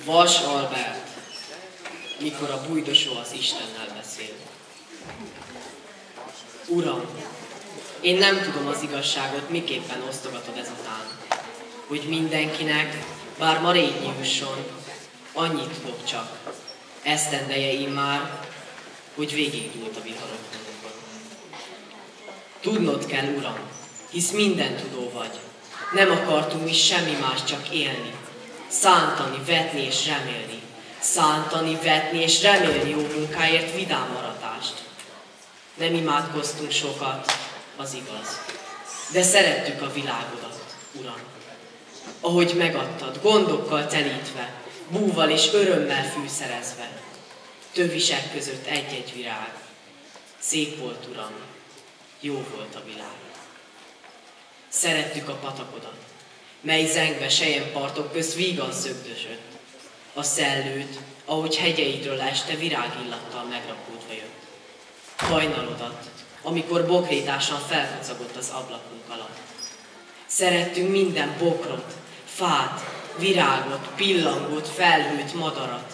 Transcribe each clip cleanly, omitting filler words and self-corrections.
Vas Albert, mikor a bújdosó az Istennel beszél. Uram, én nem tudom az igazságot, miképpen osztogatod ezután, hogy mindenkinek, bár ma régni jusson, annyit tudok csak, esztendeje immár, hogy végigdúlt a viharokon. Tudnod kell, Uram, hisz minden tudó vagy. Nem akartunk mi semmi más, csak élni. Szántani, vetni és remélni. Szántani, vetni és remélni jó munkáért vidám maratást. Nem imádkoztunk sokat, az igaz. De szerettük a világodat, Uram. Ahogy megadtad, gondokkal telítve, búval és örömmel fűszerezve. Tövisek között egy-egy virág. Szép volt, Uram, jó volt a világ. Szerettük a patakodat, mely zengve selyempartok közt vígan szögdösött. A szellőt, ahogy hegyeidről este virágillattal megrapódva jött. Hajnalodat, amikor bokrétásan felkacagott az ablakunk alatt. Szerettünk minden bokrot, fát, virágot, pillangot, felhőt, madarat.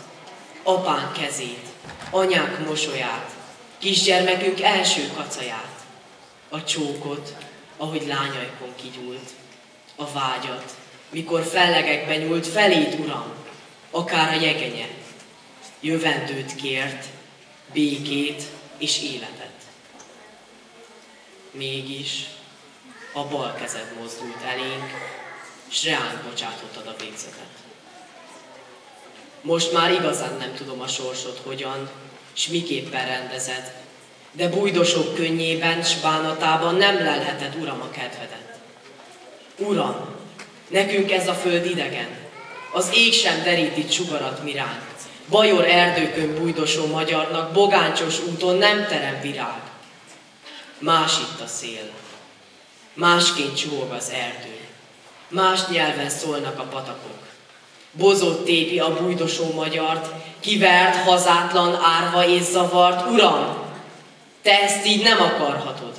Apánk kezét, anyánk mosolyát, kisgyermekünk első kacaját. A csókot, ahogy lányajkon kigyúlt. A vágyat, mikor fellegekbe nyúlt feléd, Uram, akár a jegenye. Jövendőt kért, békét és életet. Mégis a bal kezed mozdult elénk, s reánk bocsátottad a végzetet. Most már igazán nem tudom a sorsod hogyan, s miképpen rendezed, de bújdosók könnyében, s bánatában nem lelheted, Uram, a kedvedet. Uram, nekünk ez a föld idegen, az ég sem derítít sugarat mi ránk. Bajor erdőkön bújdosó magyarnak bogáncsos úton nem terem virág. Más itt a szél, másként csúog az erdő, más nyelven szólnak a patakok. Bozott tépi a bújdosó magyart, kivert, hazátlan, árva és zavart. Uram, te ezt így nem akarhatod.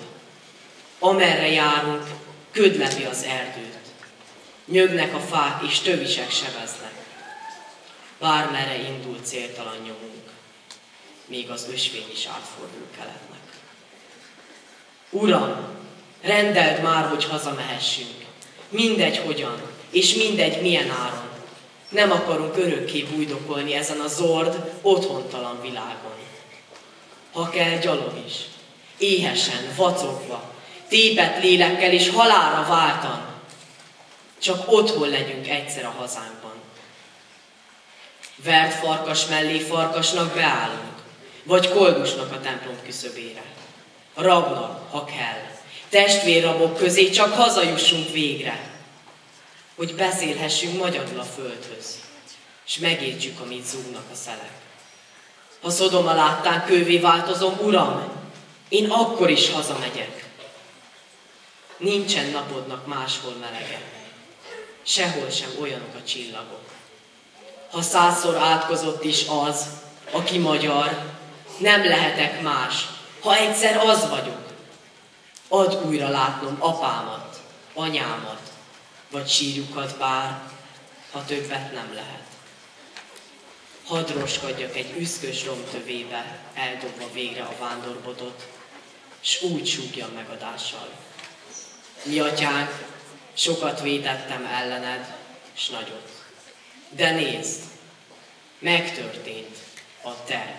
Amerre járunk, köd lepi az erdőt. Nyögnek a fák és tövisek sebeznek. Bármerre indul céltalan nyomunk, még az ösvény is átfordul keletnek. Uram, rendeld már, hogy hazamehessünk. Mindegy hogyan, és mindegy milyen áron. Nem akarunk örökké bújdokolni ezen a zord, otthontalan világon. Ha kell, gyalog is, éhesen, vacogva, tépett lélekkel és halálra váltan. Csak otthon legyünk egyszer a hazánkban. Vert farkas mellé farkasnak beállunk, vagy koldusnak a templom küszöbére. Rabnak, ha kell, testvérrabok közé csak hazajussunk végre, hogy beszélhessünk magyarul a földhöz, s megértsük, amit zúgnak a szelek. Ha Szodoma láttán kővé változom, Uram, én akkor is hazamegyek. Nincsen napodnak máshol melege, sehol sem olyanok a csillagok. Ha 100-szor átkozott is az, aki magyar, nem lehetek más, ha egyszer az vagyok. Add újra látnom apámat, anyámat, vagy sírjukat bár, ha többet nem lehet. Hadd roskadjak egy üszkös romtövébe, eldobva végre a vándorbotot, s úgy súgjam megadással. Mi atyánk, sokat vétettem ellened, s nagyot. De nézd, megtörtént a te